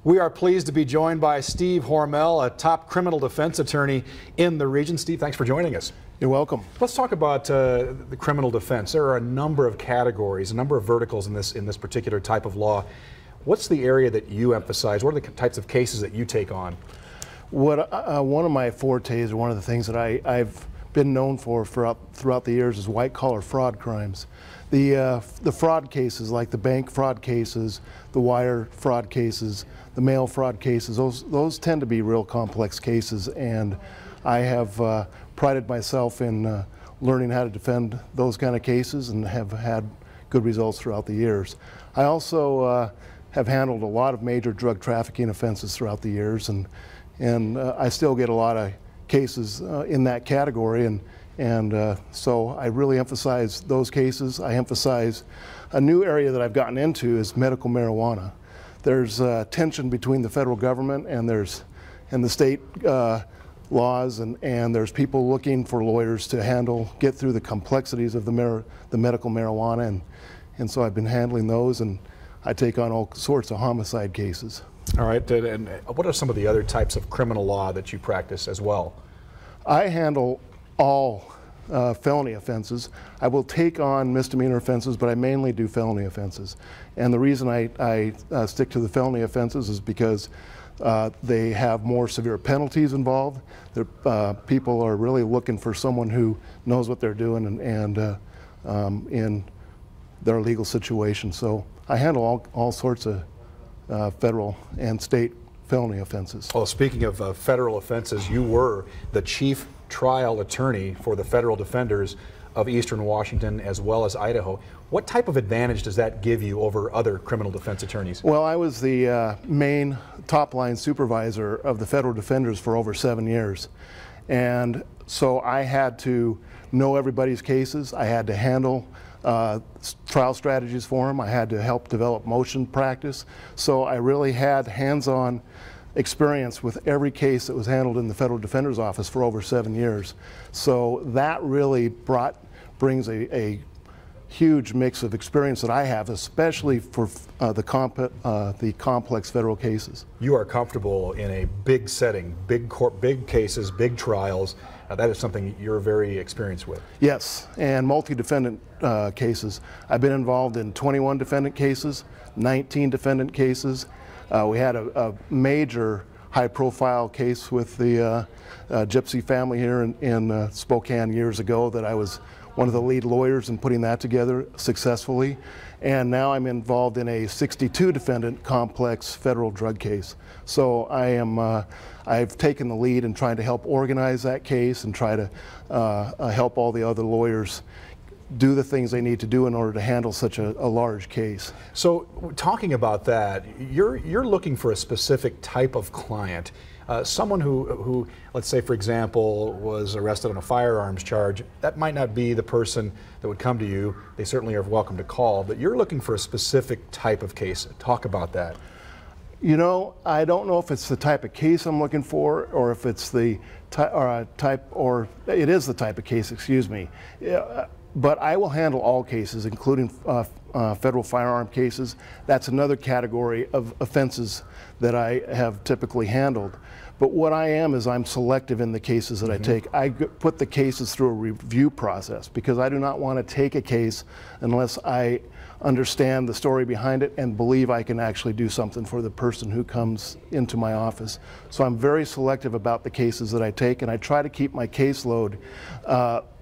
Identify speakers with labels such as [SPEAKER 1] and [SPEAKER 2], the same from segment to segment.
[SPEAKER 1] We are pleased to be joined by Steve Hormel, a top criminal defense attorney in the region. Steve, thanks for joining us.
[SPEAKER 2] You're welcome.
[SPEAKER 1] Let's talk about the criminal defense. There are a number of categories, a number of verticals in this particular type of law. What's the area that you emphasize? What are the types of cases that you take on?
[SPEAKER 2] One of my fortes, or one of the things that I've been known for throughout the years, is white-collar fraud crimes. The fraud cases, like the bank fraud cases, the wire fraud cases, the mail fraud cases, those tend to be real complex cases, and I have prided myself in learning how to defend those kind of cases and have had good results throughout the years. I also have handled a lot of major drug trafficking offenses throughout the years, and I still get a lot of cases in that category, and so I really emphasize those cases. I emphasize a new area that I've gotten into is medical marijuana. There's tension between the federal government and the state laws, and there's people looking for lawyers to get through the complexities of the medical marijuana, and so I've been handling those, and I take on all sorts of homicide cases.
[SPEAKER 1] All right, and what are some of the other types of criminal law that you practice as well?
[SPEAKER 2] I handle all felony offenses. I will take on misdemeanor offenses, but I mainly do felony offenses. And the reason I stick to the felony offenses is because they have more severe penalties involved. People are really looking for someone who knows what they're doing and in their legal situation. So I handle all sorts of federal and state felony offenses.
[SPEAKER 1] Well, speaking of federal offenses, you were the chief trial attorney for the federal defenders of Eastern Washington as well as Idaho. What type of advantage does that give you over other criminal defense attorneys?
[SPEAKER 2] Well, I was the main top-line supervisor of the federal defenders for over 7 years. And so I had to know everybody's cases. I had to handle trial strategies for them. I had to help develop motion practice. So I really had hands-on experience with every case that was handled in the Federal Defender's Office for over 7 years. So that really brings a huge mix of experience that I have, especially for the complex federal cases.
[SPEAKER 1] You are comfortable in a big setting, big cases, big trials. That is something you're very experienced with.
[SPEAKER 2] Yes, and multi-defendant cases. I've been involved in 21 defendant cases, 19 defendant cases. We had a major high-profile case with the Gypsy family here in Spokane years ago that I was one of the lead lawyers in putting that together successfully. And now I'm involved in a 62-defendant complex federal drug case. So I've taken the lead in trying to help organize that case and try to help all the other lawyers do the things they need to do in order to handle such a large case.
[SPEAKER 1] So talking about that, you're looking for a specific type of client. Someone who, let's say for example, was arrested on a firearms charge. That might not be the person that would come to you. They certainly are welcome to call, but you're looking for a specific type of case. Talk about that.
[SPEAKER 2] You know, I don't know if it's the type of case I'm looking for, or if it's the or it is the type of case, excuse me. But I will handle all cases, including federal firearm cases. That's another category of offenses that I have typically handled. But what I am is I'm selective in the cases that I take. I put the cases through a review process because I do not want to take a case unless I understand the story behind it and believe I can actually do something for the person who comes into my office. So I'm very selective about the cases that I take, and I try to keep my caseload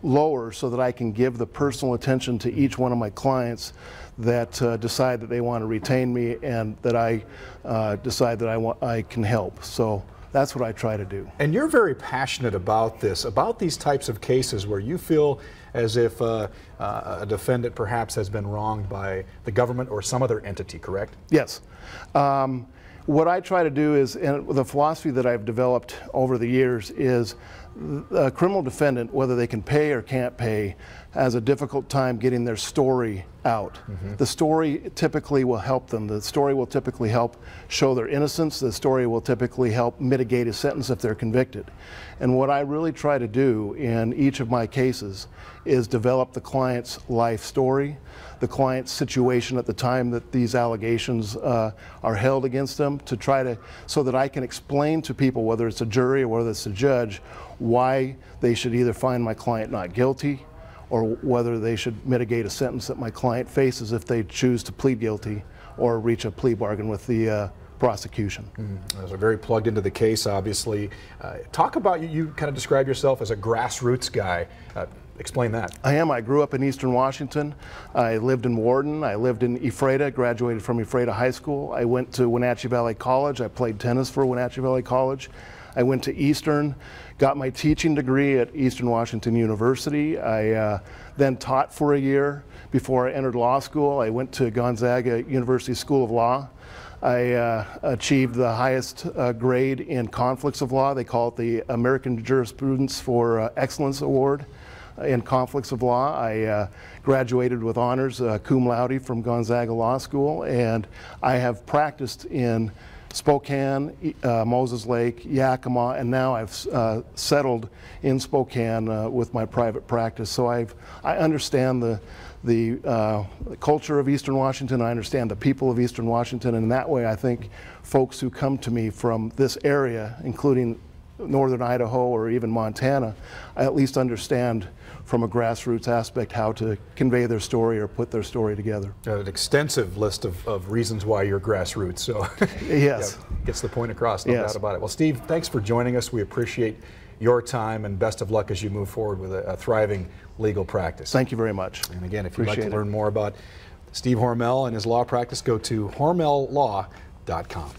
[SPEAKER 2] lower so that I can give the personal attention to each one of my clients that decide that they want to retain me and that I decide that I can help. So that's what I try to do.
[SPEAKER 1] And you're very passionate about this, about these types of cases where you feel as if a defendant perhaps has been wronged by the government or some other entity, correct?
[SPEAKER 2] Yes. What I try to do is, and the philosophy that I've developed over the years is a criminal defendant, whether they can pay or can't pay, has a difficult time getting their story out. The story typically will help them. The story will typically help show their innocence. The story will typically help mitigate a sentence if they're convicted. And what I really try to do in each of my cases is develop the client's life story, the client's situation at the time that these allegations are held against them, to try to, so that I can explain to people, whether it's a jury or whether it's a judge, why they should either find my client not guilty or whether they should mitigate a sentence that my client faces if they choose to plead guilty or reach a plea bargain with the prosecution.
[SPEAKER 1] Those are very plugged into the case, obviously. Talk about, you kind of describe yourself as a grassroots guy. Explain that.
[SPEAKER 2] I am. I grew up in Eastern Washington. I lived in Warden. I lived in Ephrata, graduated from Ephrata High School. I went to Wenatchee Valley College. I played tennis for Wenatchee Valley College. I went to Eastern, got my teaching degree at Eastern Washington University. I then taught for a year before I entered law school. I went to Gonzaga University School of Law. I achieved the highest grade in conflicts of law. They call it the American Jurisprudence for Excellence Award in conflicts of law. I graduated with honors cum laude from Gonzaga Law School, and I have practiced in Spokane, Moses Lake, Yakima, and now I've settled in Spokane with my private practice. So I understand the culture of Eastern Washington. I understand the people of Eastern Washington, and in that way I think folks who come to me from this area, including northern Idaho or even Montana, I at least understand from a grassroots aspect how to convey their story or put their story together.
[SPEAKER 1] An extensive list of reasons why you're grassroots, so
[SPEAKER 2] yes.
[SPEAKER 1] Yeah, gets the point across, no doubt about it. Well, Steve, thanks for joining us. We appreciate your time, and best of luck as you move forward with a thriving legal practice.
[SPEAKER 2] Thank you very much.
[SPEAKER 1] And again, if you'd like to learn more about Steve Hormel and his law practice, go to hormellaw.com.